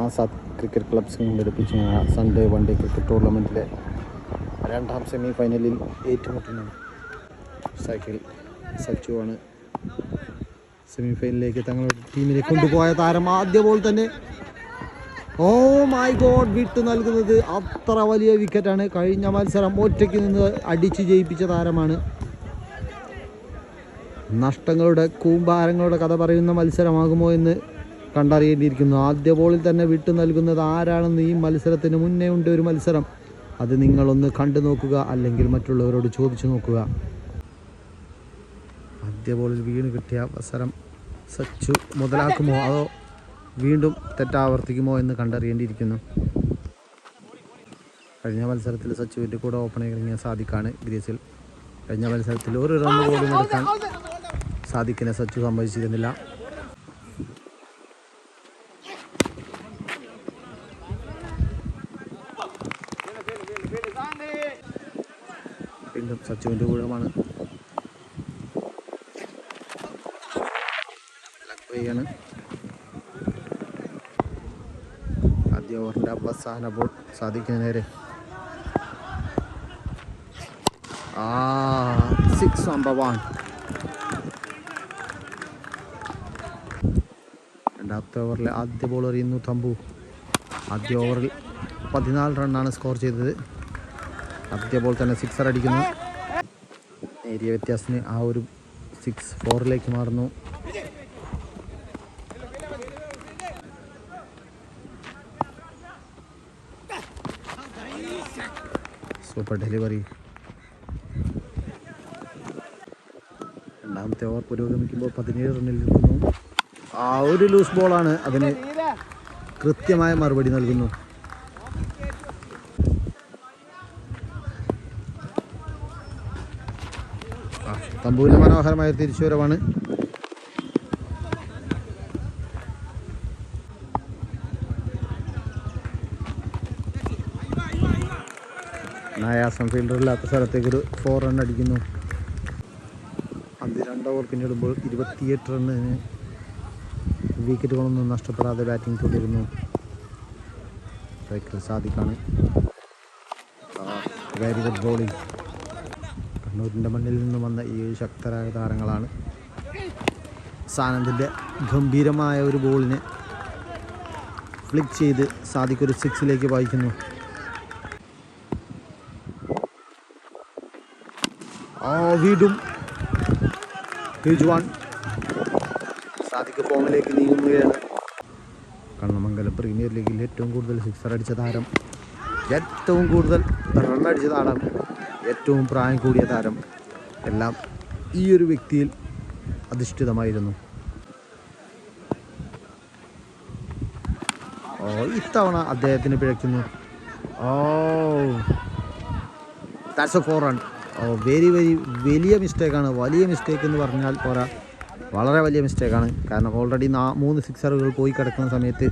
Azad cricket club സംഘടിപ്പിച്ച Sunday one day cricket ടൂർണമെൻറ്റിലെ രണ്ടാം semi ഫൈനലിൽ ഏറ്റുമുട്ടുന്നു. സൈക്കിൾ സച്ചുവാണ് സെമി ഫൈനലിലേക്ക് തങ്ങളുടെ ടീമിനെ കൊണ്ടുപോയ താരം. ആദ്യ ബോൾ തന്നെ ഓ മൈ ഗോഡ് വിട്ട് നൽകുന്നത് അത്ര വലിയ വിക്കറ്റാണ്. കഴിഞ്ഞ മത്സരം ഒറ്റയ്ക്ക് നിന്ന് അടിച്ച് ജയിപ്പിച്ച താരമാണ്. നഷ്ടങ്ങളുടെ കൂമ്പാരങ്ങളുടെ കഥ പറയുന്ന മത്സരമാകുമോ എന്ന് കണ്ടറിയേണ്ടിയിരിക്കുന്നു. ആദ്യ ബോളിൽ തന്നെ വിട്ടു നൽകുന്നത് ആരാണെന്ന് ഈ മത്സരത്തിന് മുന്നേ ഉണ്ട് ഒരു മത്സരം. അത് നിങ്ങളൊന്ന് കണ്ടു നോക്കുക, അല്ലെങ്കിൽ മറ്റുള്ളവരോട് ചോദിച്ചു നോക്കുക. ആദ്യ ബോളിൽ വീണ് കിട്ടിയ അവസരം സച്ചു മുതലാക്കുമോ അതോ വീണ്ടും തെറ്റാവർത്തിക്കുമോ എന്ന് കണ്ടറിയേണ്ടിയിരിക്കുന്നു. കഴിഞ്ഞ മത്സരത്തിൽ സച്ചുവിൻ്റെ കൂടെ ഓപ്പണായി ഇറങ്ങിയ സാദിഖാണ് ഗ്രീസിൽ. കഴിഞ്ഞ മത്സരത്തിൽ ഒരു റൺ പോലും എടുക്കാൻ സാദിഖിനെ സച്ചു സമ്മതിച്ചിരുന്നില്ല. വീണ്ടും സച്ചുവിൻ്റെ ഊഴമാണ്. ാണ് ആദ്യ ഓവറിൻ്റെ അവസാന ബോൾ സാദിഖിന് നേരെ. 6 നമ്പർ 1. രണ്ടാമത്തെ ഓവറിലെ ആദ്യ ബോൾ എറിയുന്നു തമ്പു. ആദ്യ ഓവറിൽ 14 റണ്ണാണ് സ്കോർ ചെയ്തത്. ആദ്യ ബോൾ തന്നെ സിക്സർ അടിക്കുന്നു. നേരിയ വ്യത്യാസത്തിന് ആ ഒരു 6-4 മാറുന്നു. Super delivery. രണ്ടാമത്തെ ഓവർ പുരോഗമിക്കുമ്പോൾ 17 റണ്ണിൽ നിൽക്കുന്നു. ഒരു ലൂസ് ബോളാണ്, അതിന് കൃത്യമായ മറുപടി നൽകുന്നു. തമ്പുവിൻ്റെ മനോഹരമായ തിരിച്ചുവരവാണ്. നായാസം ഫീൽഡറില്ലാത്ത സ്ഥലത്തേക്ക് ഒരു 4 റൺ അടിക്കുന്നു. അന്ത്യ 2 ഓവർ പിന്നിടുമ്പോൾ 28 റണ്ണിന് വിക്കറ്റുകളൊന്നും നഷ്ടപ്പെടാതെ ബാറ്റിംഗ് തുടരുന്നു. സൈക്കിൾ സാദിഖാണ്. Very good bowling. കണ്ണൂരിൻ്റെ മണ്ണിൽ നിന്ന് വന്ന 7 ശക്തരായ താരങ്ങളാണ്. സാനന്ദിൻ്റെ ഗംഭീരമായ ഒരു ബോളിനെ ഫ്ലിക്ക് ചെയ്ത് സാദിഖ് ഒരു 6 വായിക്കുന്നു. വീണ്ടും ഹ്യൂജ് വൺ. സാദിഖ് ഫോമിലേക്ക് നീങ്ങുകയാണ്. കണ്ണമംഗലം പ്രീമിയർ ലീഗിൽ ഏറ്റവും കൂടുതൽ സിക്സർ അടിച്ച താരം, ഏറ്റവും കൂടുതൽ റൺ അടിച്ച താരം, ഏറ്റവും പ്രായം കൂടിയ താരം, എല്ലാം ഈ ഒരു വ്യക്തിയിൽ അധിഷ്ഠിതമായിരുന്നു. ഇത്തവണ അദ്ദേഹത്തിന് പിഴയ്ക്കുന്നു. That's A 4 run. വലിയ മിസ്റ്റേക്കാണ്. വലിയ മിസ്റ്റേക്ക് എന്ന് പറഞ്ഞാൽ പോരാ, വളരെ വലിയ മിസ്റ്റേക്കാണ്. കാരണം ഓൾറെഡി 3 സിക്സറുകൾ പോയി കിടക്കുന്ന സമയത്ത്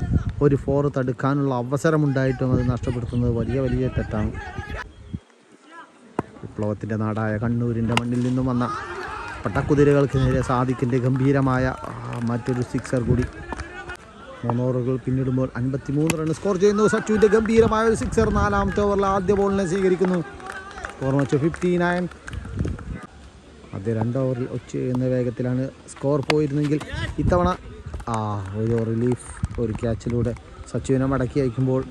ഒരു 4 തടുക്കാനുള്ള അവസരമുണ്ടായിട്ടും അത് നഷ്ടപ്പെടുത്തുന്നത് വലിയ തെറ്റാണ്. വിപ്ലവത്തിൻ്റെ നാടായ കണ്ണൂരിൻ്റെ മണ്ണിൽ നിന്നും വന്ന പട്ടക്കുതിരകൾക്ക് നേരെ സാദിഖിൻ്റെ ഗംഭീരമായ മറ്റൊരു സിക്സർ കൂടി. 3 ഓവറുകൾ പിന്നിടുമ്പോൾ 53 റൺ സ്കോർ ചെയ്യുന്നു. സച്ചുവിൻ്റെ ഗംഭീരമായ ഒരു സിക്സർ 4-ാമത്തെ ഓവറിൽ ആദ്യ ബോളിനെ സ്വീകരിക്കുന്നു. സ്കോർ വെച്ച് 59. ആദ്യ 2 ഓവറിൽ ഒച്ച എന്ന വേഗത്തിലാണ് സ്കോർ പോയിരുന്നെങ്കിൽ ഇത്തവണ ഒരു റിലീഫ്, ഒരു ക്യാച്ചിലൂടെ സച്ചുവിനെ മടക്കി അയക്കുമ്പോൾ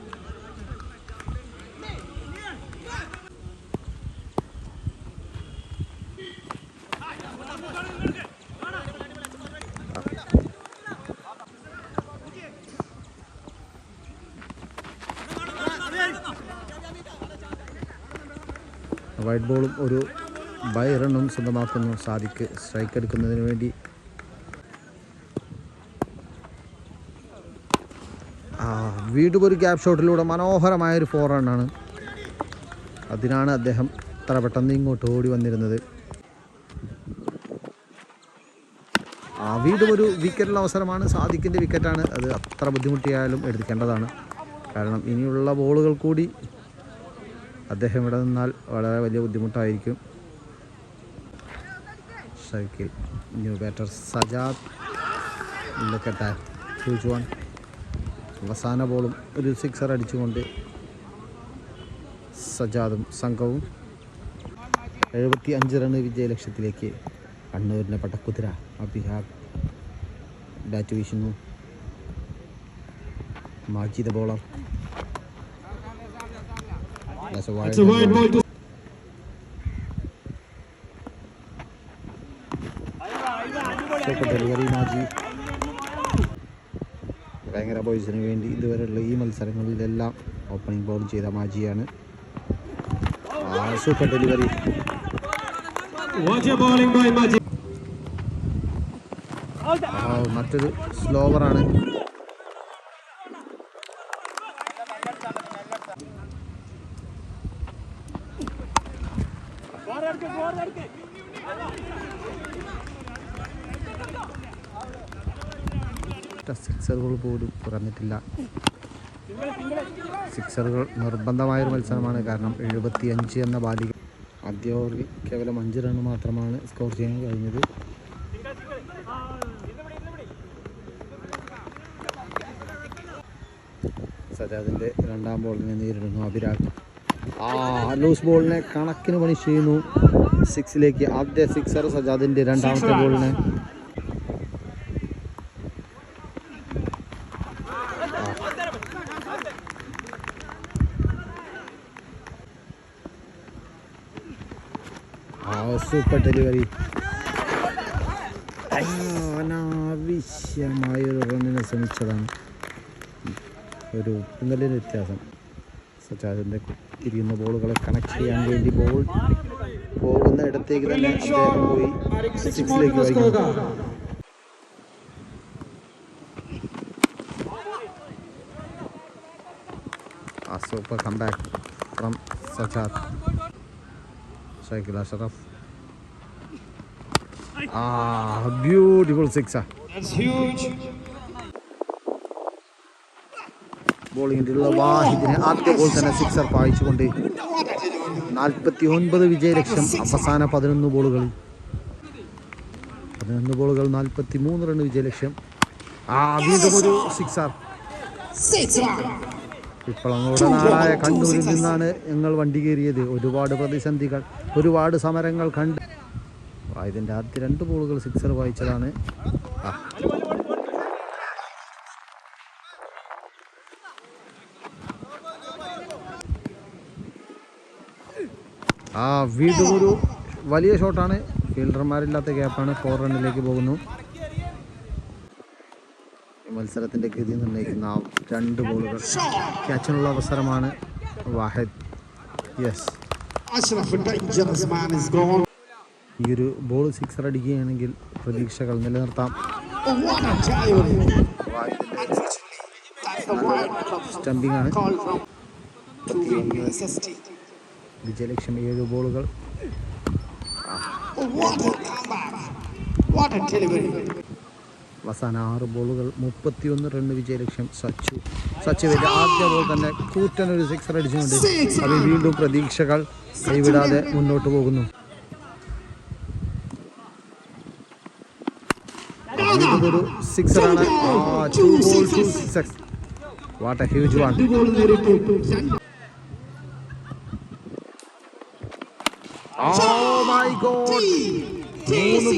വൈറ്റ് ബോളും ഒരു ബൈ റണ്ണും സ്വന്തമാക്കുന്നു സാദിഖ് സ്ട്രൈക്ക് എടുക്കുന്നതിന് വേണ്ടി. വീണ്ടും ഒരു ഗ്യാപ്പ് ഷോട്ടിലൂടെ മനോഹരമായൊരു 4 റണ്ണാണ്. അതിനാണ് അദ്ദേഹം അത്ര പെട്ടെന്ന് ഇങ്ങോട്ട് ഓടി വന്നിരുന്നത്. വീണ്ടും ഒരു വിക്കറ്റുള്ള അവസരമാണ്. സാദിഖിൻ്റെ വിക്കറ്റാണ്. അത് അത്ര ബുദ്ധിമുട്ടിയായാലും എടുക്കേണ്ടതാണ്. കാരണം ഇനിയുള്ള ബോളുകൾ കൂടി അദ്ദേഹം ഇവിടെ നിന്നാൽ വളരെ വലിയ ബുദ്ധിമുട്ടായിരിക്കും. Cycle new batter Sajad. Look at that. Huge one. അവസാന ബോളും ഒരു സിക്സർ അടിച്ചുകൊണ്ട് സജാദും സംഘവും 75 റൺ വിജയലക്ഷ്യത്തിലേക്ക്. കണ്ണൂരിൻ്റെ പടക്കുതിര അഭിരാഗ് ബാറ്റ് വീശുന്നു. മാജി ദ ബോളർ. ഡെലിവറി മാജി. ഭയങ്കര ബോയ്സിന് വേണ്ടി ഇതുവരെയുള്ള ഈ മത്സരങ്ങളിലെല്ലാം ഓപ്പണിംഗ് ബോൾ ചെയ്ത മാജിയാണ്. Super delivery. മറ്റൊരു സ്ലോവറാണ്. സിക്സറുകൾ പോലും കുറഞ്ഞിട്ടില്ല. സിക്സറുകൾ നിർബന്ധമായൊരു മത്സരമാണ്. കാരണം 75 എന്ന ബാലിക ആദ്യ ഓവറിൽ കേവലം 5 റൺ മാത്രമാണ് സ്കോർ ചെയ്യാൻ കഴിഞ്ഞത്. സജാദിൻ്റെ രണ്ടാം ബോളിനെ നേരിടുന്നു അഭിരാഗ്. ലൂസ് ബോളിനെ കണക്കിന് പണിഷ് ചെയ്യുന്നു. 6ലേക്ക് ആദ്യ സിക്സർ സജാദിൻ്റെ രണ്ടാമത്തെ ബോളിന്. Super delivery. അനാവശ്യമായൊരു റണ്ണിനെ ശ്രമിച്ചതാണ്. ഒരു പിന്നലിന് വ്യത്യാസം. സജാദിൻ്റെ തിരിയുന്ന ബോളുകളെ കണക്ട് ചെയ്യാൻ വേണ്ടി ബോൾ പോകുന്ന ഇടത്തേക്ക് തന്നെ അദ്ദേഹം പോയി 6ലേക്ക് വൈകുന്നു. Super comeback from Sajad. Shaikhul Ashraf. Beautiful sixer. ബോളിങ്ങിലുള്ള വാഹിദിനെ ആദ്യ ബോൾ തന്നെ സിക്സർ പായിച്ചുകൊണ്ട് 49 വിജയലക്ഷ്യം. അവസാന 11 ബോളുകളിൽ 43 റൺ വിജയലക്ഷ്യം. വീണ്ടും ഒരു സിക്സർ. ഇപ്പോൾ ഞങ്ങളുടെ നാടായ കണ്ണൂരിൽ നിന്നാണ് ഞങ്ങൾ വണ്ടി കയറിയത്. ഒരുപാട് പ്രതിസന്ധികൾ, ഒരുപാട് സമരങ്ങൾ കണ്ട് ഇതിൻ്റെ ആദ്യ 2 ബോളുകൾ സിക്സർ വായിച്ചതാണ്. വീണ്ടും ഒരു വലിയ ഷോട്ടാണ്. ഫീൽഡർമാരില്ലാത്ത ഗ്യാപ്പാണ്. 4 റണ്ണിലേക്ക് പോകുന്നു. മത്സരത്തിൻ്റെ ഗതി നിർണ്ണയിക്കുന്ന 2 ബോളുകൾ. ക്യാച്ചിനുള്ള അവസരമാണ്. വാഹിദ്. യെസ്, ഈ ഒരു ബോൾ സിക്സർ അടിക്കുകയാണെങ്കിൽ പ്രതീക്ഷകൾ നിലനിർത്താം. സ്റ്റംപിംഗ് ആണ്. വിജയലക്ഷ്യം 7 ബോളുകൾ. അവസാന 6 ബോളുകൾ 31 റൺ വിജയലക്ഷ്യം. സച്ചുവിൻ്റെ ആദ്യ ബോൾ തന്നെ കൂറ്റനൊരു സിക്സർ അടിച്ചുകൊണ്ട് അത് വീണ്ടും പ്രതീക്ഷകൾ കൈവിടാതെ മുന്നോട്ട് പോകുന്നു. ഒരു സിക്സറാണ്. 2 ball 2 sixes. What A huge one. 3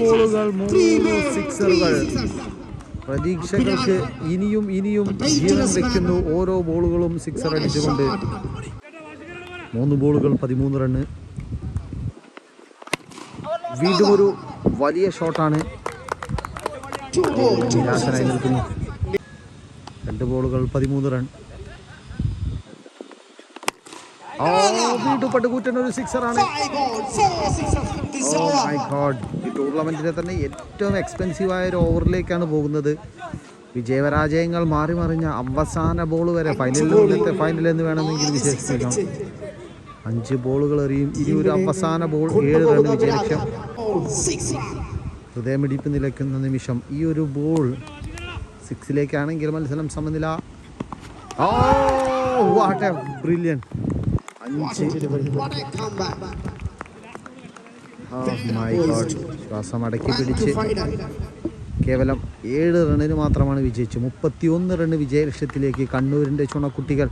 ബോളുകൾ 3 സിക്സറുകൾ. പ്രതീക്ഷകൾക്ക് ഇനിയും ജീവൻ വയ്ക്കുന്നു. ഓരോ ബോളുകളും സിക്സർ അടിച്ചുകൊണ്ട് 3 ബോളുകൾ 13 റണ്ണ്. വീണ്ടും ഒരു വലിയ ഷോട്ടാണ്. നിരാശനായി നിൽക്കുന്നു. 2 ബോളുകൾ 13 റൺ. വീണ്ടും പട്ടുകൂറ്റൻ ഒരു സിക്സറാണ്. ഈ ടൂർണമെന്റിലെ തന്നെ ഏറ്റവും എക്സ്പെൻസീവായ ഒരു ഓവറിലേക്കാണ് പോകുന്നത്. വിജയപരാജയങ്ങൾ മാറി മറിഞ്ഞ അവസാന ബോൾ വരെ ഫൈനൽ എന്ന് വേണമെങ്കിൽ വിശേഷിപ്പിക്കാം. 5 ബോളുകൾ എറിയും. ഇനി ഒരു അവസാന ബോൾ 7 റൺ വിജയലക്ഷ്യം. ഹൃദയമിടിപ്പ് നിലയ്ക്കുന്ന നിമിഷം. ഈ ഒരു ബോൾ 6ലേക്കാണെങ്കിൽ മത്സരം സമനില. What A brilliant. 5 ശ്വാസം അടക്കി പിടിച്ച് കേവലം 7 റണ്ണിന് മാത്രമാണ് വിജയിച്ചു. 31 റണ്ണ് വിജയലക്ഷ്യത്തിലേക്ക് കണ്ണൂരിൻ്റെ ചുണക്കുട്ടികൾ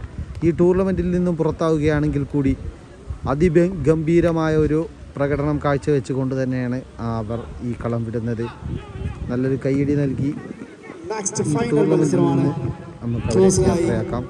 ഈ ടൂർണമെൻറ്റിൽ നിന്നും പുറത്താവുകയാണെങ്കിൽ കൂടി അതിഗംഭീരമായ ഒരു പ്രകടനം കാഴ്ചവെച്ചുകൊണ്ട് തന്നെയാണ് അവർ ഈ കളം വിടുന്നത്. നല്ലൊരു കൈയടി നൽകി ടൂർണമെൻറ്റിൽ നിന്ന് നമുക്ക് യാത്രയാക്കാം.